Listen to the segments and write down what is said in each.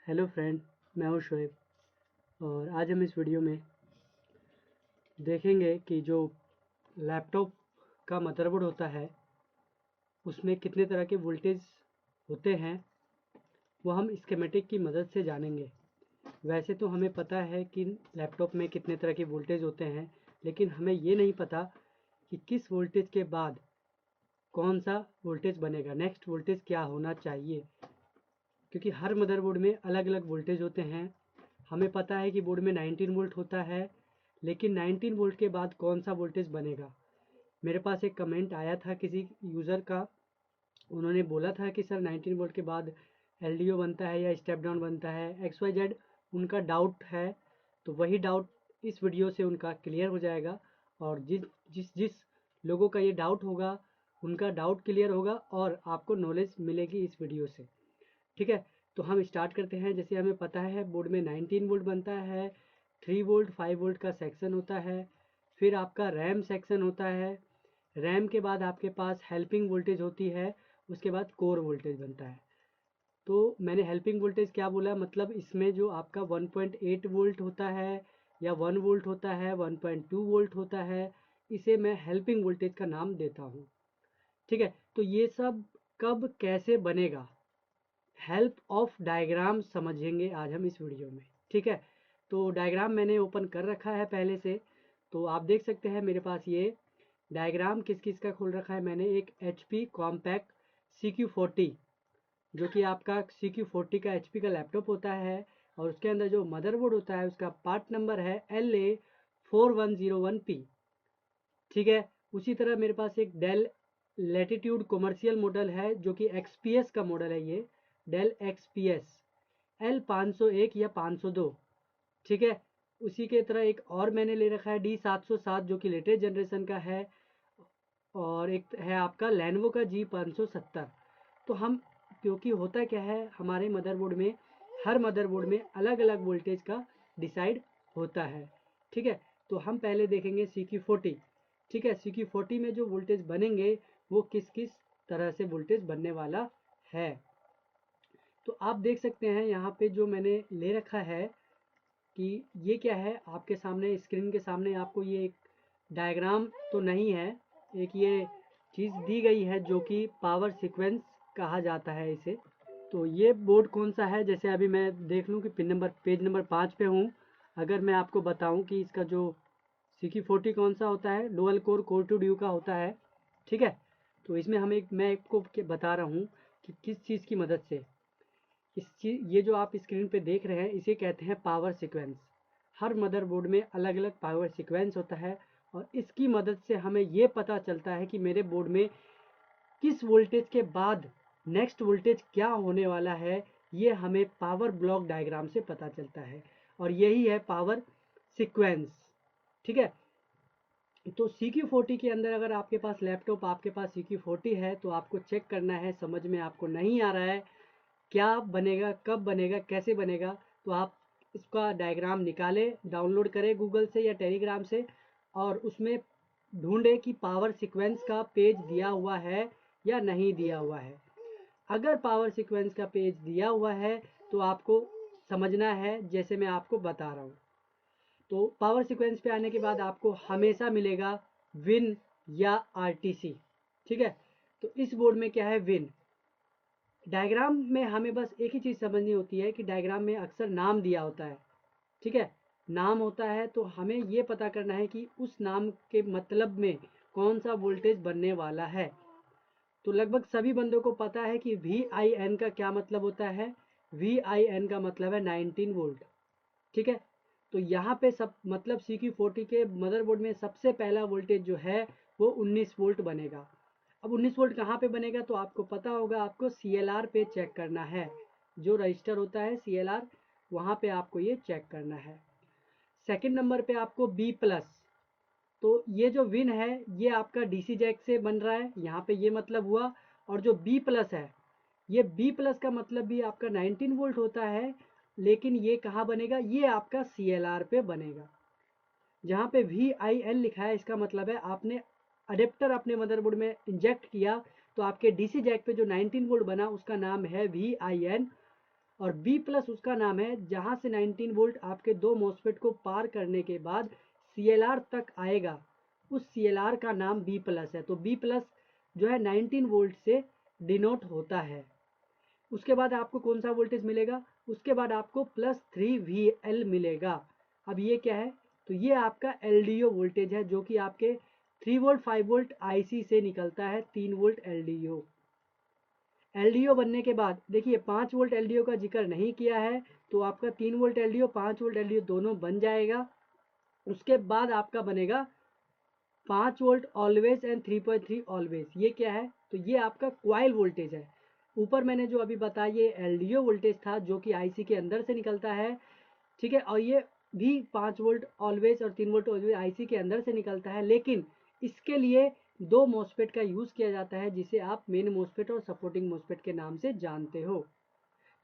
Hello friend, मैं हूँ शोएब और आज हम इस वीडियो में देखेंगे कि जो लैपटॉप का मदरबोर्ड होता है उसमें कितने तरह के वोल्टेज होते हैं वो हम स्कीमेटिक की मदद से जानेंगे। वैसे तो हमें पता है कि लैपटॉप में कितने तरह के वोल्टेज होते हैं, लेकिन हमें ये नहीं पता कि किस वोल्टेज के बाद कौन सा वोल्टेज बनेगा, नेक्स्ट वोल्टेज क्या होना चाहिए, क्योंकि हर मदरबोर्ड में अलग अलग वोल्टेज होते हैं। हमें पता है कि बोर्ड में 19 वोल्ट होता है, लेकिन 19 वोल्ट के बाद कौन सा वोल्टेज बनेगा। मेरे पास एक कमेंट आया था किसी यूज़र का, उन्होंने बोला था कि सर 19 वोल्ट के बाद एलडीओ बनता है या स्टेप डाउन बनता है, एक्स वाई जेड उनका डाउट है। तो वही डाउट इस वीडियो से उनका क्लियर हो जाएगा और जिस जिस जिस लोगों का ये डाउट होगा उनका डाउट क्लियर होगा और आपको नॉलेज मिलेगी इस वीडियो से। ठीक है, तो हम स्टार्ट करते हैं। जैसे हमें पता है बोर्ड में 19 वोल्ट बनता है, 3 वोल्ट 5 वोल्ट का सेक्शन होता है, फिर आपका रैम सेक्शन होता है, रैम के बाद आपके पास हेल्पिंग वोल्टेज होती है, उसके बाद कोर वोल्टेज बनता है। तो मैंने हेल्पिंग वोल्टेज क्या बोला, मतलब इसमें जो आपका 1.8 वोल्ट होता है या 1 वोल्ट होता है, 1.2 वोल्ट होता है, इसे मैं हेल्पिंग वोल्टेज का नाम देता हूँ। ठीक है, तो ये सब कब कैसे बनेगा, हेल्प ऑफ डायग्राम समझेंगे आज हम इस वीडियो में। ठीक है, तो डायग्राम मैंने ओपन कर रखा है पहले से, तो आप देख सकते हैं मेरे पास ये डायग्राम किस किस का खोल रखा है मैंने। एक HP कॉम्पैक्ट CQ40, जो कि आपका CQ40 का HP का लैपटॉप होता है और उसके अंदर जो मदरबोर्ड होता है उसका पार्ट नंबर है LA4101P। ठीक है, उसी तरह मेरे पास एक डेल लैटिट्यूड कमर्शियल मॉडल है जो कि XPS का मॉडल है, ये डेल XPS L501 या 502। ठीक है, उसी के तरह एक और मैंने ले रखा है D707 जो कि लेटेस्ट जनरेशन का है, और एक है आपका लेनोवो का G570। तो हम, क्योंकि होता क्या है हमारे मदरबोर्ड में, हर मदरबोर्ड में अलग अलग वोल्टेज का डिसाइड होता है। ठीक है, तो हम पहले देखेंगे CQ40। ठीक है, CQ40 में जो वोल्टेज बनेंगे वो किस किस तरह से वोल्टेज बनने वाला है। तो आप देख सकते हैं यहाँ पे जो मैंने ले रखा है कि ये क्या है, आपके सामने स्क्रीन के सामने आपको ये एक डायग्राम तो नहीं है, एक ये चीज़ दी गई है जो कि पावर सीक्वेंस कहा जाता है इसे। तो ये बोर्ड कौन सा है, जैसे अभी मैं देख लूँ कि पेज नंबर 5 पे हूँ। अगर मैं आपको बताऊँ कि इसका जो CQ40 कौन सा होता है, dual core core to due का होता है। ठीक है, तो इसमें मैं आपको बता रहा हूँ कि किस चीज़ की मदद से ये जो आप स्क्रीन पे देख रहे हैं इसे कहते हैं पावर सीक्वेंस। हर मदरबोर्ड में अलग अलग पावर सीक्वेंस होता है और इसकी मदद से हमें ये पता चलता है कि मेरे बोर्ड में किस वोल्टेज के बाद नेक्स्ट वोल्टेज क्या होने वाला है। ये हमें पावर ब्लॉक डायग्राम से पता चलता है और यही है पावर सीक्वेंस। ठीक है, तो CQ40 के अंदर अगर आपके पास लैपटॉप, आपके पास CQ40 है तो आपको चेक करना है, समझ में आपको नहीं आ रहा है क्या बनेगा, कब बनेगा, कैसे बनेगा, तो आप इसका डायग्राम निकालें, डाउनलोड करें गूगल से या टेलीग्राम से और उसमें ढूंढें कि पावर सीक्वेंस का पेज दिया हुआ है या नहीं दिया हुआ है। अगर पावर सीक्वेंस का पेज दिया हुआ है तो आपको समझना है जैसे मैं आपको बता रहा हूँ। तो पावर सीक्वेंस पे आने के बाद आपको हमेशा मिलेगा विन या RTC। ठीक है, तो इस बोर्ड में क्या है, विन। डायग्राम में हमें बस एक ही चीज़ समझनी होती है कि डायग्राम में अक्सर नाम दिया होता है। ठीक है, नाम होता है तो हमें ये पता करना है कि उस नाम के मतलब में कौन सा वोल्टेज बनने वाला है। तो लगभग सभी बंदों को पता है कि VIN का क्या मतलब होता है। VIN का मतलब है 19 वोल्ट। ठीक है, तो यहाँ पे सब मतलब CQ40 के मदरबोर्ड में सबसे पहला वोल्टेज जो है वो 19 वोल्ट बनेगा। अब 19 वोल्ट कहाँ पे बनेगा, तो आपको पता होगा, आपको CLR पे चेक करना है। जो रजिस्टर होता है CLR, वहाँ पे आपको ये चेक करना है। सेकंड नंबर पे आपको B+। तो ये जो विन है ये आपका DC जैक से बन रहा है, यहाँ पे ये मतलब हुआ। और जो B+ है, ये B+ का मतलब भी आपका 19 वोल्ट होता है, लेकिन ये कहाँ बनेगा, ये आपका CLR पे बनेगा। जहाँ पे VIN लिखा है इसका मतलब है आपने अडेप्टर अपने मदरबोर्ड में इंजेक्ट किया, तो आपके DC जैक पे जो 19 वोल्ट बना उसका नाम है VIN। और बी प्लस उसका नाम है जहाँ से 19 वोल्ट आपके दो मॉसफेट को पार करने के बाद CLR तक आएगा, उस CLR का नाम बी प्लस है। तो बी प्लस जो है 19 वोल्ट से डिनोट होता है। उसके बाद आपको कौन सा वोल्टेज मिलेगा, उसके बाद आपको +3VL मिलेगा। अब ये क्या है, तो ये आपका LDO वोल्टेज है जो कि आपके 3 वोल्ट 5 वोल्ट IC से निकलता है, 3 वोल्ट LDO। LDO बनने के बाद देखिए 5 वोल्ट LDO का जिक्र नहीं किया है, तो आपका 3 वोल्ट LDO 5 वोल्ट LDO दोनों बन जाएगा। उसके बाद आपका बनेगा 5 वोल्ट ऑलवेज एंड 3.3 ऑलवेज। ये क्या है, तो ये आपका क्वाइल वोल्टेज है। ऊपर मैंने जो अभी बताया ये LDO वोल्टेज था जो कि IC के अंदर से निकलता है, ठीक है। और ये भी 5 वोल्ट ऑलवेज और 3 वोल्ट ऑलवेज IC के अंदर से निकलता है, लेकिन इसके लिए दो मॉसफेट का यूज़ किया जाता है जिसे आप मेन मॉसफेट और सपोर्टिंग मॉसफेट के नाम से जानते हो।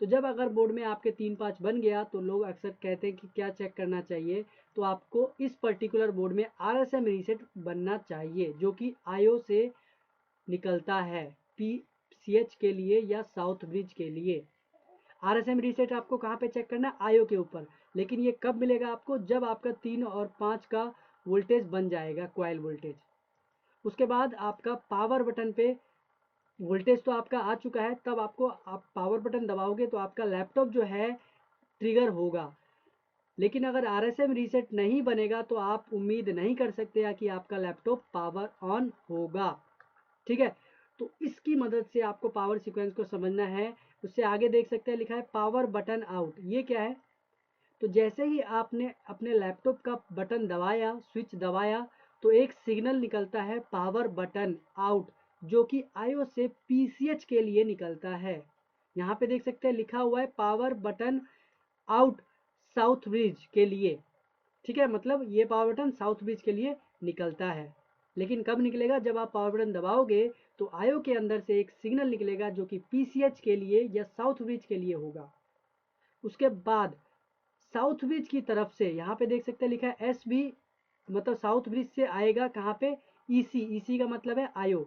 तो जब अगर बोर्ड में आपके 3-5 बन गया तो लोग अक्सर कहते हैं कि क्या चेक करना चाहिए, तो आपको इस पर्टिकुलर बोर्ड में RSM रीसेट बनना चाहिए जो कि IO से निकलता है, PCH के लिए या साउथ ब्रिज के लिए। RSM रीसेट आपको कहाँ पे चेक करना है, IO के ऊपर। लेकिन ये कब मिलेगा आपको, जब आपका 3 और 5 का वोल्टेज बन जाएगा, क्वाइल वोल्टेज। उसके बाद आपका पावर बटन पे वोल्टेज तो आपका आ चुका है, तब आपको आप पावर बटन दबाओगे तो आपका लैपटॉप जो है ट्रिगर होगा। लेकिन अगर RSM रीसेट नहीं बनेगा तो आप उम्मीद नहीं कर सकते कि आपका लैपटॉप पावर ऑन होगा, ठीक है। तो इसकी मदद से आपको पावर सीक्वेंस को समझना है। उससे आगे देख सकते हैं लिखा है पावर बटन आउट। ये क्या है, तो जैसे ही आपने अपने लैपटॉप का बटन दबाया, स्विच दबाया, तो एक सिग्नल निकलता है पावर बटन आउट जो कि IO से PCH के लिए निकलता है। यहाँ पे देख सकते हैं लिखा हुआ है power button out south bridge के लिए, ठीक है। मतलब ये पावर बटन साउथ ब्रिज के लिए निकलता है। लेकिन कब निकलेगा, जब आप पावर बटन दबाओगे तो IO के अंदर से एक सिग्नल निकलेगा जो कि PCH के लिए या साउथ ब्रिज के लिए होगा। उसके बाद साउथ ब्रिज की तरफ से यहाँ पे देख सकते हैं लिखा है SB, मतलब साउथ ब्रिज से आएगा कहाँ पे, EC का मतलब है IO।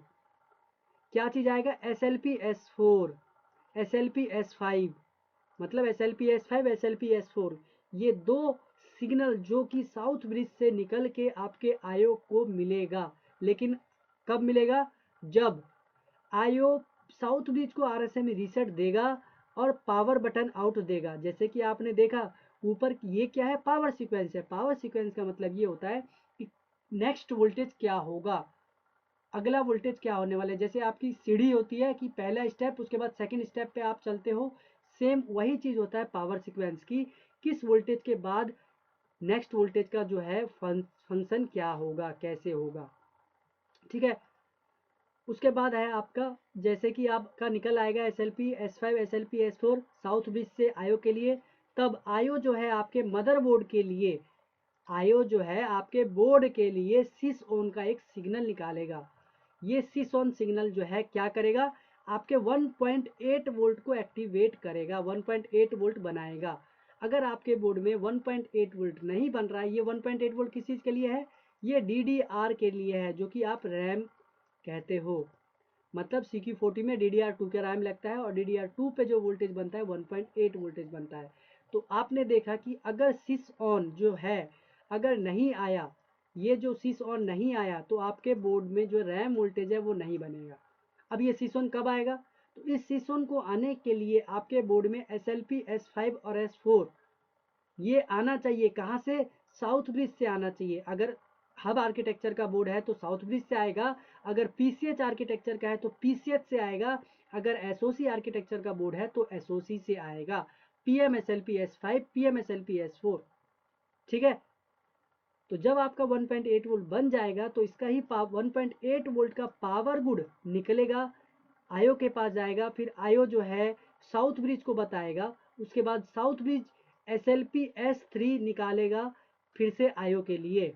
क्या चीज़ आएगा, SLP-S4, SLP-S5, मतलब SLP-S5 SLP-S4। ये दो सिग्नल जो कि साउथ ब्रिज से निकल के आपके IO को मिलेगा। लेकिन कब मिलेगा, जब IO साउथ ब्रिज को RSM रीसेट देगा और पावर बटन आउट देगा। जैसे कि आपने देखा ऊपर, ये क्या है, पावर सीक्वेंस है। पावर सीक्वेंस का मतलब ये होता है कि नेक्स्ट वोल्टेज क्या होगा, अगला वोल्टेज क्या होने वाला है। जैसे आपकी सीढ़ी होती है कि पहला स्टेप, उसके बाद सेकंड स्टेप पे आप चलते हो, सेम वही चीज़ होता है पावर सीक्वेंस की, किस वोल्टेज के बाद नेक्स्ट वोल्टेज का जो है फंक्शन क्या होगा, कैसे होगा, ठीक है। उसके बाद है आपका, जैसे कि आपका निकल आएगा SLP-S5 SLP-S4 साउथ ब्रिज से IO के लिए, तब IO जो है आपके मदरबोर्ड के लिए, IO जो है आपके बोर्ड के लिए सिस ऑन का एक सिग्नल निकालेगा। ये सिस ऑन सिग्नल जो है क्या करेगा, आपके 1.8 वोल्ट को एक्टिवेट करेगा, 1.8 वोल्ट बनाएगा। अगर आपके बोर्ड में 1.8 वोल्ट नहीं बन रहा है, ये 1.8 वोल्ट किस चीज़ के लिए है, ये DDR के लिए है जो कि आप रैम कहते हो। मतलब CQ40 में DDR2 का रैम लगता है और DDR2 पे जो वोल्टेज बनता है 1.8 वोल्टेज बनता है। तो आपने देखा कि अगर सिस ऑन जो है अगर नहीं आया, ये जो सिस ऑन नहीं आया, तो आपके बोर्ड में जो रैम वोल्टेज है वो नहीं बनेगा। अब ये सिस ऑन कब आएगा, तो इस सिस ऑन को आने के लिए आपके बोर्ड में SLP-S5 और S4 ये आना चाहिए। कहाँ से, साउथ ब्रिज से आना चाहिए। अगर हब आर्किटेक्चर का बोर्ड है तो साउथ ब्रिज से आएगा, अगर PCH आर्किटेक्चर का है तो PCH से आएगा, अगर SOC आर्किटेक्चर का बोर्ड है तो SOC से आएगा, PMSLP-S5 PMSLP-S4, ठीक है। तो जब आपका 1.8 वोल्ट बन जाएगा तो इसका ही 1.8 वोल्ट का पावर गुड निकलेगा, IO के पास जाएगा, फिर IO जो है साउथ ब्रिज को बताएगा। उसके बाद साउथ ब्रिज SLP-S3 निकालेगा फिर से IO के लिए।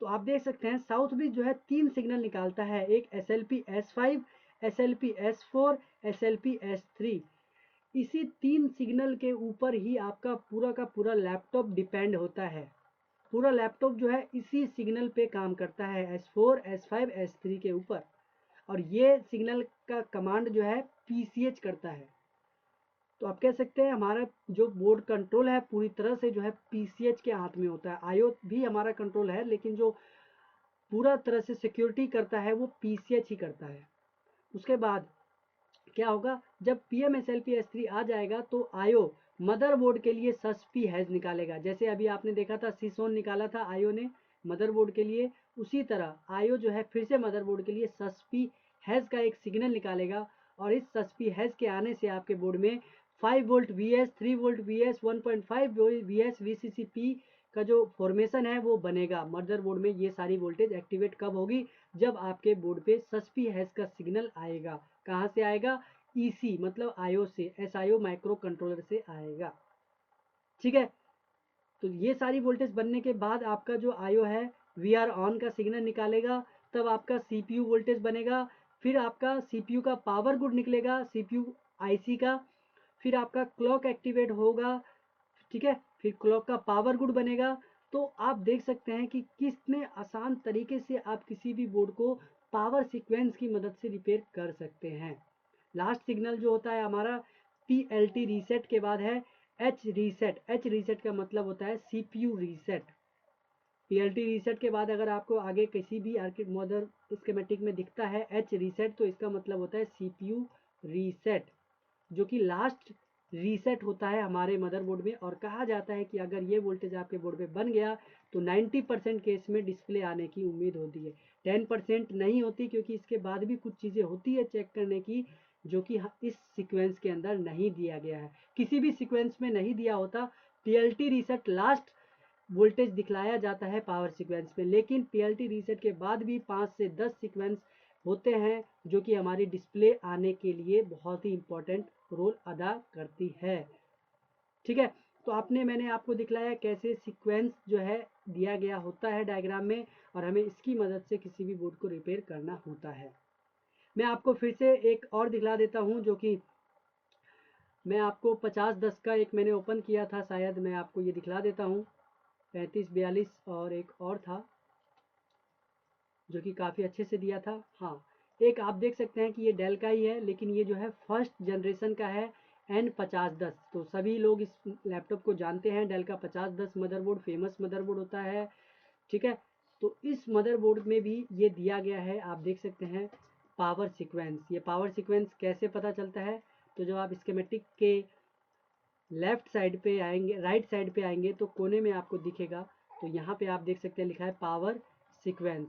तो आप देख सकते हैं साउथ ब्रिज जो है 3 सिग्नल निकालता है, एक SLP-S5 SLP-S4 SLP-S3। इसी 3 सिग्नल के ऊपर ही आपका पूरा का पूरा लैपटॉप डिपेंड होता है। पूरा लैपटॉप जो है इसी सिग्नल पे काम करता है, S4 S5 S3 के ऊपर। और ये सिग्नल का कमांड जो है PCH करता है। तो आप कह सकते हैं हमारा जो बोर्ड कंट्रोल है पूरी तरह से जो है पीसीएच के हाथ में होता है। आईओ भी हमारा कंट्रोल है, लेकिन जो पूरा तरह से सिक्योरिटी करता है वो पीसीएच ही करता है। उसके बाद क्या होगा, जब PMSLP S3 आ जाएगा तो आईओ मदरबोर्ड के लिए सस्पी हैज निकालेगा। जैसे अभी आपने देखा था सीसोन निकाला था आईओ ने मदरबोर्ड के लिए, उसी तरह आईओ जो है फिर से मदरबोर्ड के लिए सस्पी हैज का एक सिग्नल निकालेगा। और इस सस्पी हैज के आने से आपके बोर्ड में 5 volt VS, 3 volt VS, 1.5 VS VCCP का जो फॉर्मेशन है वो बनेगा मदरबोर्ड में। ये सारी वोल्टेज एक्टिवेट कब होगी, जब आपके बोर्ड पे सस्पी हैज का सिग्नल आएगा। कहाँ से आएगा, ईसी मतलब आईओ से, एसआईओ माइक्रो कंट्रोलर से आएगा। ठीक है, तो ये सारी वोल्टेज बनने के बाद आपका जो आईओ है वीआर ऑन का सिग्नल निकालेगा, तब आपका सीपीयू वोल्टेज बनेगा। फिर आपका सीपीयू का पावर गुड निकलेगा, सीपीयू आईसी का। फिर आपका क्लॉक एक्टिवेट होगा, ठीक है, फिर क्लॉक का पावर गुड बनेगा। तो आप देख सकते हैं कि कितने आसान तरीके से आप किसी भी बोर्ड को पावर सीक्वेंस की मदद से रिपेयर कर सकते हैं। लास्ट सिग्नल जो होता है हमारा PLT रीसेट के बाद है H रीसेट। H रीसेट का मतलब होता है CPU रीसेट। PLT रीसेट के बाद अगर आपको आगे किसी भी मदर स्कीमेटिक में दिखता है H रीसेट, तो इसका मतलब होता है CPU रीसेट, जो कि लास्ट रीसेट होता है हमारे मदरबोर्ड में। और कहा जाता है कि अगर ये वोल्टेज आपके बोर्ड पे बन गया तो 90% केस में डिस्प्ले आने की उम्मीद होती है। 10% नहीं होती, क्योंकि इसके बाद भी कुछ चीज़ें होती है चेक करने की, जो कि इस सीक्वेंस के अंदर नहीं दिया गया है, किसी भी सीक्वेंस में नहीं दिया होता। PLT रीसेट लास्ट वोल्टेज दिखलाया जाता है पावर सीक्वेंस में, लेकिन PLT रीसेट के बाद भी 5 से 10 सीक्वेंस होते हैं जो कि हमारी डिस्प्ले आने के लिए बहुत ही इंपॉर्टेंट रोल अदा करती है। ठीक है, तो मैंने आपको दिखलाया कैसे सीक्वेंस जो है दिया गया होता है डायग्राम में, और हमें इसकी मदद से किसी भी बोर्ड को रिपेयर करना होता है। मैं आपको फिर से एक और दिखला देता हूँ, जो कि मैं आपको 50-10 का एक मैंने ओपन किया था, शायद मैं आपको ये दिखला देता हूँ। 35-42 और एक और था जो कि काफ़ी अच्छे से दिया था। हाँ, एक आप देख सकते हैं कि ये डेल का ही है, लेकिन ये जो है फर्स्ट जनरेशन का है N5010। तो सभी लोग इस लैपटॉप को जानते हैं, डेल का 5010 मदरबोर्ड फेमस मदरबोर्ड होता है। ठीक है, तो इस मदरबोर्ड में भी ये दिया गया है, आप देख सकते हैं पावर सीक्वेंस। ये पावर सीक्वेंस कैसे पता चलता है, तो जब आप स्कीमेटिक के लेफ्ट साइड पे आएंगे, राइट साइड पे आएंगे, तो कोने में आपको दिखेगा, तो यहाँ पे आप देख सकते हैं लिखा है पावर सीक्वेंस।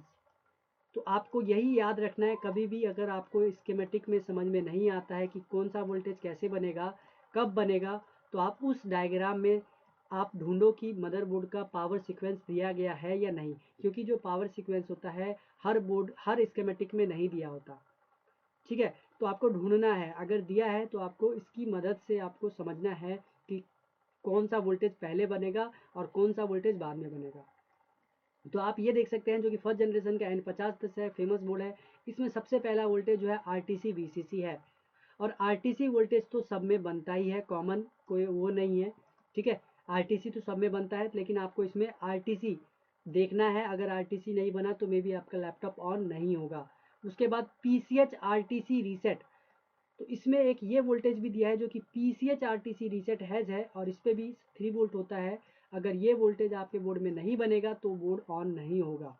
तो आपको यही याद रखना है, कभी भी अगर आपको स्कीमेटिक में समझ में नहीं आता है कि कौन सा वोल्टेज कैसे बनेगा, कब बनेगा, तो आप उस डायग्राम में आप ढूंढो कि मदरबोर्ड का पावर सीक्वेंस दिया गया है या नहीं, क्योंकि जो पावर सीक्वेंस होता है हर स्कीमेटिक में नहीं दिया होता। ठीक है, तो आपको ढूंढना है, अगर दिया है तो आपको इसकी मदद से आपको समझना है कि कौन सा वोल्टेज पहले बनेगा और कौन सा वोल्टेज बाद में बनेगा। तो आप ये देख सकते हैं जो कि फर्स्ट जनरेशन का N5010 है, फेमस बोर्ड है। इसमें सबसे पहला वोल्टेज जो है RTC VCC है, और RTC वोल्टेज तो सब में बनता ही है, कॉमन कोई वो नहीं है। ठीक है, RTC तो सब में बनता है, लेकिन आपको इसमें RTC देखना है। अगर RTC नहीं बना तो मे बी आपका लैपटॉप ऑन नहीं होगा। उसके बाद PCH RTC रीसेट, तो इसमें एक ये वोल्टेज भी दिया है जो कि PCH RTC रीसेट हैज है, और इस पर भी 3 वोल्ट होता है। अगर ये वोल्टेज आपके बोर्ड में नहीं बनेगा तो बोर्ड ऑन नहीं होगा।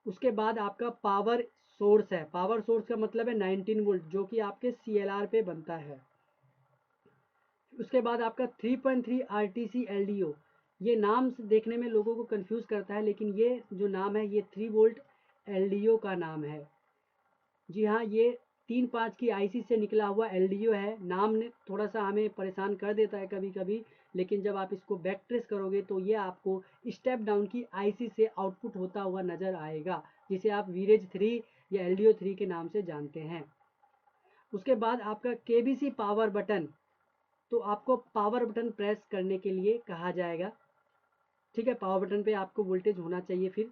उसके बाद आपका पावर सोर्स है, पावर सोर्स का मतलब है 19 वोल्ट, जो कि आपके CLR पे बनता है। उसके बाद आपका 3.3 RTC LDO, ये नाम से देखने में लोगों को कंफ्यूज करता है, लेकिन ये जो नाम है ये 3 वोल्ट LDO का नाम है। जी हाँ, ये 3.5 की आईसी से निकला हुआ LDO है। नाम ने थोड़ा सा हमें परेशान कर देता है कभी कभी, लेकिन जब आप इसको बैक ट्रेस करोगे तो ये आपको स्टेप डाउन की आईसी से आउटपुट होता हुआ नज़र आएगा, जिसे आप वीरेज 3 या LDO 3 के नाम से जानते हैं। उसके बाद आपका KBC पावर बटन, तो आपको पावर बटन प्रेस करने के लिए कहा जाएगा। ठीक है, पावर बटन पे आपको वोल्टेज होना चाहिए। फिर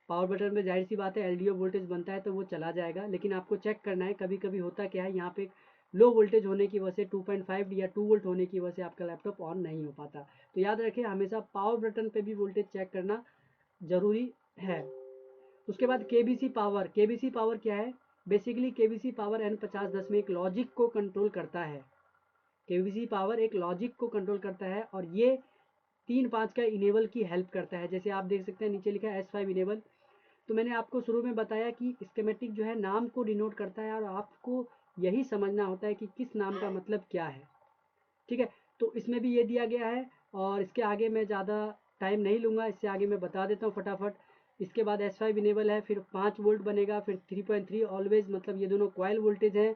पावर बटन पे जाहिर सी बात है LDO वोल्टेज बनता है तो वो चला जाएगा, लेकिन आपको चेक करना है। कभी कभी होता क्या है, यहाँ पे लो वोल्टेज होने की वजह से 2.5 या 2 वोल्ट होने की वजह से आपका लैपटॉप ऑन नहीं हो पाता। तो याद रखें, हमेशा पावर बटन पे भी वोल्टेज चेक करना ज़रूरी है। उसके बाद KBC पावर, KBC पावर क्या है, बेसिकली KBC पावर N5010 में एक लॉजिक को कंट्रोल करता है। केबीसी पावर एक लॉजिक को कंट्रोल करता है और ये 3-5 का इनेबल की हेल्प करता है। जैसे आप देख सकते हैं नीचे लिखा है S5 इनेबल। तो मैंने आपको शुरू में बताया कि स्कीमेटिक जो है नाम को डिनोट करता है और आपको यही समझना होता है कि किस नाम का मतलब क्या है। ठीक है, तो इसमें भी ये दिया गया है और इसके आगे मैं ज़्यादा टाइम नहीं लूँगा, इससे आगे मैं बता देता हूँ फटाफट। इसके बाद S5 इनेबल है, फिर 5 वोल्ट बनेगा, फिर 3.3 ऑलवेज, मतलब ये दोनों कॉइल वोल्टेज हैं।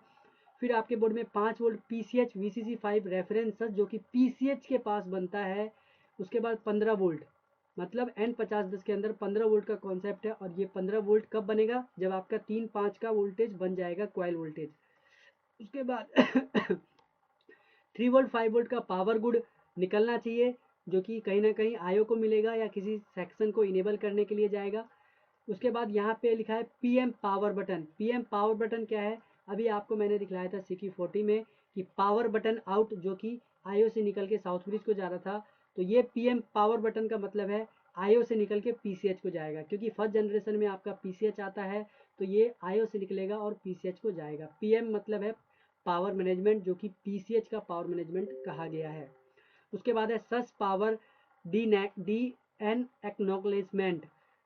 फिर आपके बोर्ड में 5 वोल्ट PCH VCC5 रेफरेंस जो कि PCH के पास बनता है। उसके बाद 15 वोल्ट, मतलब N5010 के अंदर 15 वोल्ट का कॉन्सेप्ट है और ये 15 वोल्ट कब बनेगा, जब आपका 3-5 का वोल्टेज बन जाएगा कॉइल वोल्टेज। उसके बाद 3 वोल्ट 5 वोल्ट का पावर गुड निकलना चाहिए, जो कि कहीं ना कहीं आयो को मिलेगा या किसी सेक्शन को इनेबल करने के लिए जाएगा। उसके बाद यहाँ पे लिखा है PM power button. PM power button क्या है, अभी आपको मैंने दिखलाया था CQ40 में कि पावर बटन आउट जो कि आयो से निकल के साउथ ब्रिज को जा रहा था, तो ये PM पावर बटन का मतलब है आयो से निकल के PCH को जाएगा, क्योंकि फर्स्ट जनरेशन में आपका PCH आता है, तो ये आयो से निकलेगा और PCH को जाएगा। PM मतलब है पावर मैनेजमेंट, जो कि PCH का पावर मैनेजमेंट कहा गया है। उसके बाद है सस पावर डी एन एक्नॉलेजमेंट।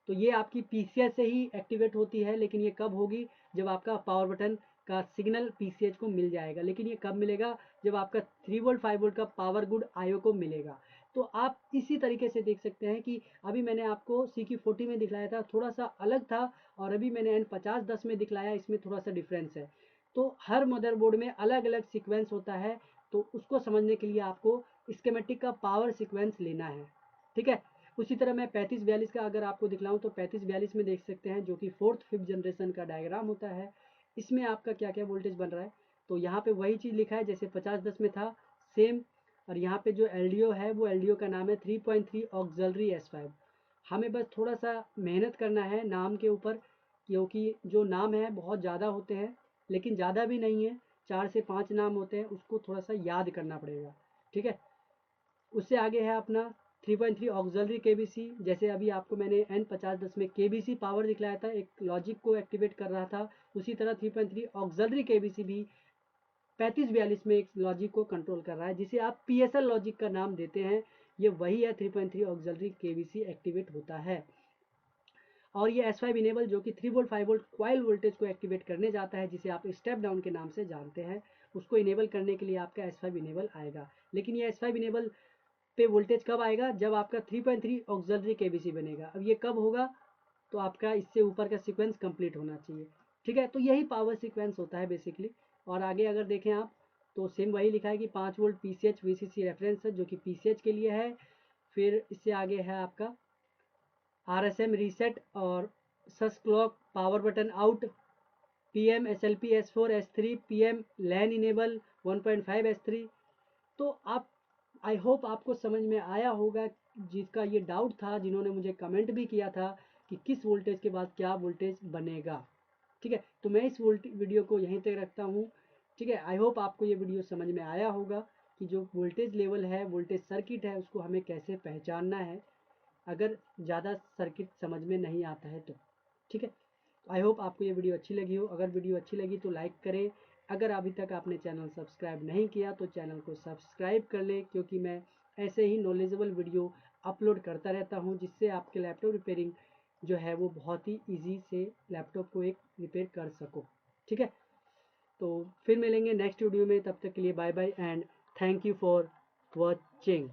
तो ये आपकी PCH से ही एक्टिवेट होती है, लेकिन ये कब होगी, जब आपका पावर बटन का सिग्नल PCH को मिल जाएगा। लेकिन ये कब मिलेगा, जब आपका 3 वोल्ट 5 वोल्ट का पावर गुड आयो को मिलेगा। तो आप इसी तरीके से देख सकते हैं कि अभी मैंने आपको CQ40 में दिखलाया था, थोड़ा सा अलग था, और अभी मैंने N5010 में दिखलाया, इसमें थोड़ा सा डिफरेंस है। तो हर मदरबोर्ड में अलग अलग सीक्वेंस होता है, तो उसको समझने के लिए आपको स्कीमेटिक का पावर सीक्वेंस लेना है। ठीक है, उसी तरह मैं 3542 का अगर आपको दिखलाऊं तो 3542 में देख सकते हैं, जो कि 4th 5th जनरेशन का डायग्राम होता है। इसमें आपका क्या क्या वोल्टेज बन रहा है, तो यहाँ पे वही चीज़ लिखा है जैसे 5010 में था, सेम। और यहाँ पे जो LDO है, वो LDO का नाम है 3.3 ऑक्सिलरी S5। हमें बस थोड़ा सा मेहनत करना है नाम के ऊपर, क्योंकि जो नाम है बहुत ज़्यादा होते हैं, लेकिन ज़्यादा भी नहीं है, 4 से 5 नाम होते हैं, उसको थोड़ा सा याद करना पड़ेगा। ठीक है, उससे आगे है अपना 3.3 ऑक्सिलरी KBC। जैसे अभी आपको मैंने N5010 में KBC पावर दिखलाया था, एक लॉजिक को एक्टिवेट कर रहा था, उसी तरह 3.3 ऑक्सिलरी KBC भी 3542 में एक लॉजिक को कंट्रोल कर रहा है, जिसे आप PSL लॉजिक का नाम देते हैं। ये वही है 3.3 ऑक्सिलरी KBC एक्टिवेट होता है। और ये S5 इनेबल जो कि 3 वोल्ट 5 वोल्ट कॉइल वोल्टेज को एक्टिवेट करने जाता है, जिसे आप स्टेप डाउन के नाम से जानते हैं, उसको इनेबल करने के लिए आपका S5 इनेबल आएगा। लेकिन ये S5 इनेबल पे वोल्टेज कब आएगा, जब आपका 3.3 ऑक्सिलरी KBC बनेगा। अब ये कब होगा, तो आपका इससे ऊपर का सीक्वेंस कंप्लीट होना चाहिए। ठीक है, तो यही पावर सीक्वेंस होता है बेसिकली। और आगे अगर देखें आप, तो सेम वही लिखा है कि 5 वोल्ट PCH VCC रेफरेंस है, जो कि PCH के लिए है। फिर इससे आगे है आपका RSM रीसेट और सस clock power button out, PM SLP S4 S3 PM LAN enable 1.5 S3। तो आप, आई होप आपको समझ में आया होगा। जिसका ये डाउट था, जिन्होंने मुझे कमेंट भी किया था कि किस वोल्टेज के बाद क्या वोल्टेज बनेगा। ठीक है, तो मैं इस वीडियो को यहीं तक रखता हूँ। ठीक है, आई होप आपको ये वीडियो समझ में आया होगा कि जो वोल्टेज लेवल है, वोल्टेज सर्किट है, उसको हमें कैसे पहचानना है, अगर ज़्यादा सर्किट समझ में नहीं आता है तो। ठीक है, आई होप आपको ये वीडियो अच्छी लगी हो। अगर वीडियो अच्छी लगी तो लाइक करें। अगर अभी तक आपने चैनल सब्सक्राइब नहीं किया तो चैनल को सब्सक्राइब कर लें, क्योंकि मैं ऐसे ही नॉलेजेबल वीडियो अपलोड करता रहता हूँ, जिससे आपके लैपटॉप रिपेयरिंग जो है वो बहुत ही ईजी से लैपटॉप को एक रिपेयर कर सको। ठीक है, तो फिर मिलेंगे नेक्स्ट वीडियो में, तब तक के लिए bye bye and thank you for watching.